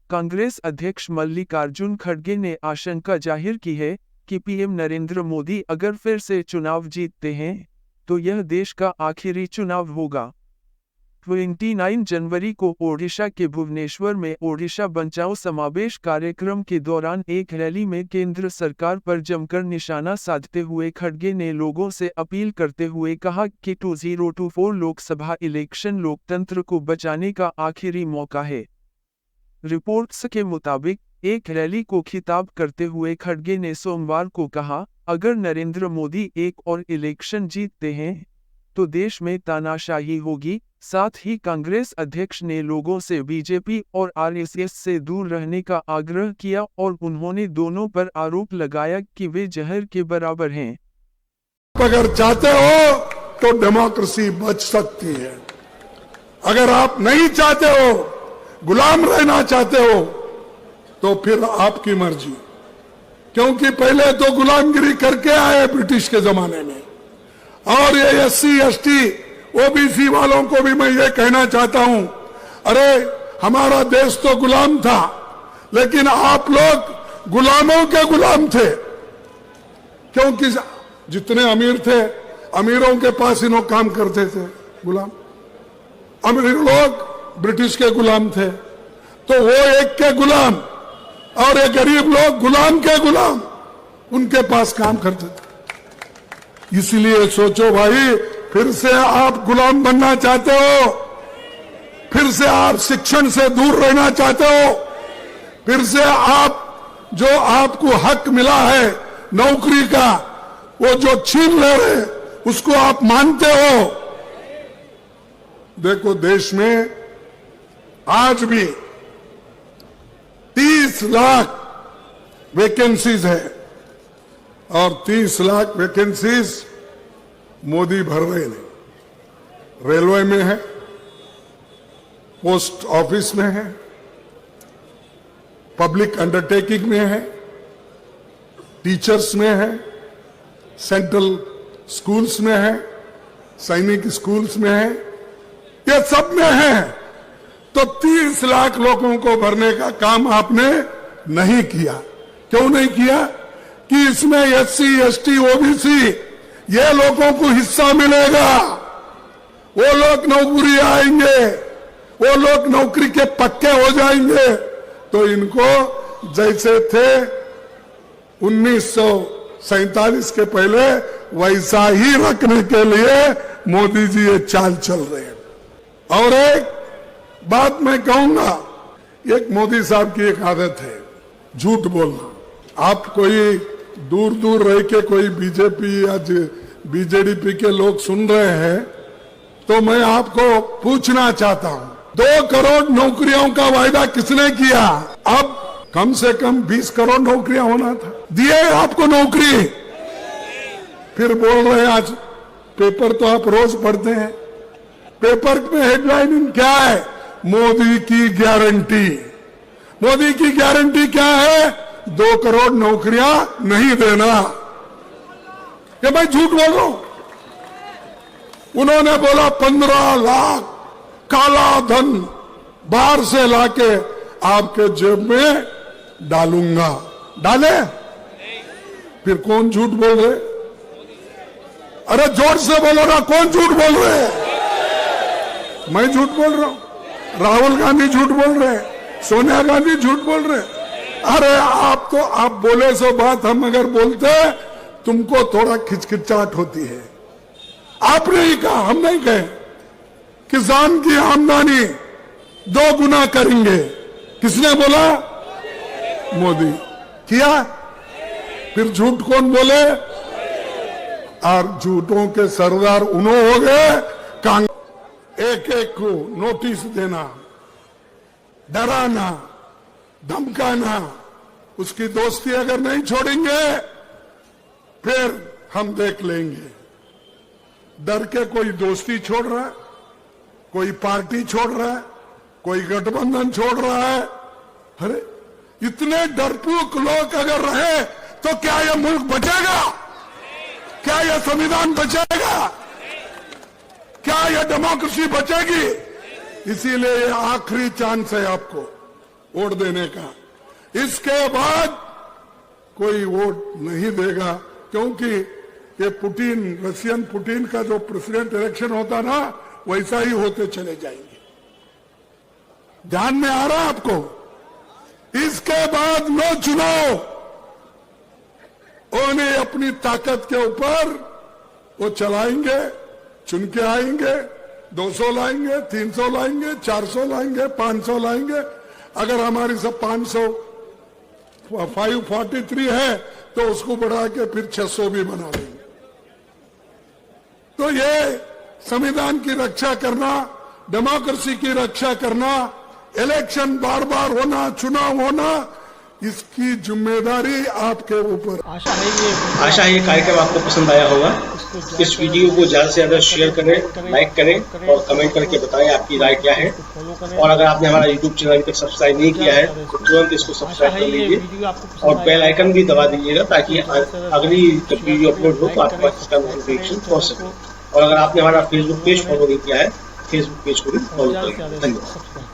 कांग्रेस अध्यक्ष मल्लिकार्जुन खड़गे ने आशंका जाहिर की है कि पीएम नरेंद्र मोदी अगर फिर से चुनाव जीतते हैं तो यह देश का आखिरी चुनाव होगा। 29 जनवरी को ओडिशा के भुवनेश्वर में ओडिशा बचाओ समावेश कार्यक्रम के दौरान एक रैली में केंद्र सरकार पर जमकर निशाना साधते हुए खड़गे ने लोगों से अपील करते हुए कहा कि 2024 लोकसभा इलेक्शन लोकतंत्र को बचाने का आखिरी मौका है। रिपोर्ट्स के मुताबिक एक रैली को खिताब करते हुए खड़गे ने सोमवार को कहा, अगर नरेंद्र मोदी एक और इलेक्शन जीतते हैं तो देश में तानाशाही होगी। साथ ही कांग्रेस अध्यक्ष ने लोगों से बीजेपी और आरएसएस से दूर रहने का आग्रह किया और उन्होंने दोनों पर आरोप लगाया कि वे जहर के बराबर हैं। अगर चाहते हो तो डेमोक्रेसी बच सकती है, अगर आप नहीं चाहते हो, गुलाम रहना चाहते हो तो फिर आपकी मर्जी। क्योंकि पहले तो गुलामगिरी करके आए ब्रिटिश के जमाने में, और ये एससी एसटी ओबीसी वालों को भी मैं ये कहना चाहता हूं, अरे हमारा देश तो गुलाम था, लेकिन आप लोग गुलामों के गुलाम थे। क्योंकि जितने अमीर थे, अमीरों के पास इन्हों काम करते थे गुलाम, अमीर लोग ब्रिटिश के गुलाम थे, तो वो एक के गुलाम और ये गरीब लोग गुलाम के गुलाम उनके पास काम करते थे। इसलिए सोचो भाई, फिर से आप गुलाम बनना चाहते हो, फिर से आप शिक्षण से दूर रहना चाहते हो, फिर से आप जो आपको हक मिला है नौकरी का वो जो छीन ले रहे उसको आप मानते हो। देखो, देश में आज भी 30 लाख वैकेंसीज है और 30 लाख वैकेंसीज मोदी भर रहे नहीं। रेलवे में है, पोस्ट ऑफिस में है, पब्लिक अंडरटेकिंग में है, टीचर्स में है, सेंट्रल स्कूल्स में है, सैनिक स्कूल्स में है, ये सब में है। तो 30 लाख लोगों को भरने का काम आपने नहीं किया। क्यों नहीं किया? कि इसमें एससी एसटी ओबीसी ये लोगों को हिस्सा मिलेगा, वो लोग नौकरी आएंगे, वो लोग नौकरी के पक्के हो जाएंगे। तो इनको जैसे थे 1947 के पहले वैसा ही रखने के लिए मोदी जी ये चाल चल रहे हैं। और एक बात मैं कहूंगा, एक मोदी साहब की एक आदत है झूठ बोलना। आप कोई दूर दूर रह के कोई बीजेपी या बीजेडी के लोग सुन रहे हैं तो मैं आपको पूछना चाहता हूं, 2 करोड़ नौकरियों का वायदा किसने किया? अब कम से कम 20 करोड़ नौकरियां होना था, दिए आपको नौकरी। फिर बोल रहे हैं, आज पेपर तो आप रोज पढ़ते हैं, पेपर में हेडलाइन क्या है? मोदी की गारंटी। मोदी की गारंटी क्या है? 2 करोड़ नौकरियां नहीं देना। ये मैं झूठ बोल रहा हूं? उन्होंने बोला 15 लाख काला धन बाहर से लाके आपके जेब में डालूंगा। डाले? फिर कौन झूठ बोल रहे? अरे जोर से बोलो ना, कौन झूठ बोल रहे? मैं झूठ बोल रहा हूं, राहुल गांधी झूठ बोल रहे, सोनिया गांधी झूठ बोल रहे। अरे आप बोले सो बात, हम अगर बोलते तुमको थोड़ा खिचखिचाहट होती है। आपने ही कहा, हम नहीं कहे। किसान की आमदनी 2 गुना करेंगे, किसने बोला? मोदी। किया? फिर झूठ कौन बोले? और झूठों के सरदार उन्होंने हो गए। एक एक को नोटिस देना, डराना, धमकाना, उसकी दोस्ती अगर नहीं छोड़ेंगे फिर हम देख लेंगे। डर के कोई दोस्ती छोड़ रहा है, कोई पार्टी छोड़ रहा है, कोई गठबंधन छोड़ रहा है। अरे इतने डरपोक लोग अगर रहे तो क्या यह मुल्क बचेगा? क्या यह संविधान बचेगा? क्या यह डेमोक्रेसी बचेगी? इसीलिए ये आखिरी चांस है आपको। वोट देने का। इसके बाद कोई वोट नहीं देगा, क्योंकि ये पुतिन, रशियन पुतिन का जो प्रेसिडेंट इलेक्शन होता ना, वैसा ही होते चले जाएंगे। ध्यान में आ रहा आपको? इसके बाद नो चुनाव, उन्हें अपनी ताकत के ऊपर वो चलाएंगे, चुन के आएंगे, 200 लाएंगे, 300 लाएंगे, 400 लाएंगे, 500 लाएंगे। अगर हमारी सब 543 है तो उसको बढ़ा के फिर 600 भी बना देंगे। तो ये संविधान की रक्षा करना, डेमोक्रेसी की रक्षा करना, इलेक्शन बार बार होना, चुनाव होना, इसकी जिम्मेदारी आपके ऊपर। आशा है ये कार्यक्रम आपको पसंद आया होगा। इस वीडियो को ज्यादा से ज्यादा शेयर करें, लाइक करें और कमेंट करके बताएं आपकी राय क्या है। और अगर आपने हमारा यूट्यूब चैनल अभी तक सब्सक्राइब नहीं किया है तो तुरंत इसको सब्सक्राइब कर लीजिए और बेल आइकन भी दबा दीजिएगा, ताकि अगली जब वीडियो अपलोड हो तो आपके पास इसका नोटिफिकेशन पहुंच सके। और अगर आपने हमारा फेसबुक पेज फॉलो नहीं किया है, फेसबुक पेज को भी फॉलो करें। धन्यवाद।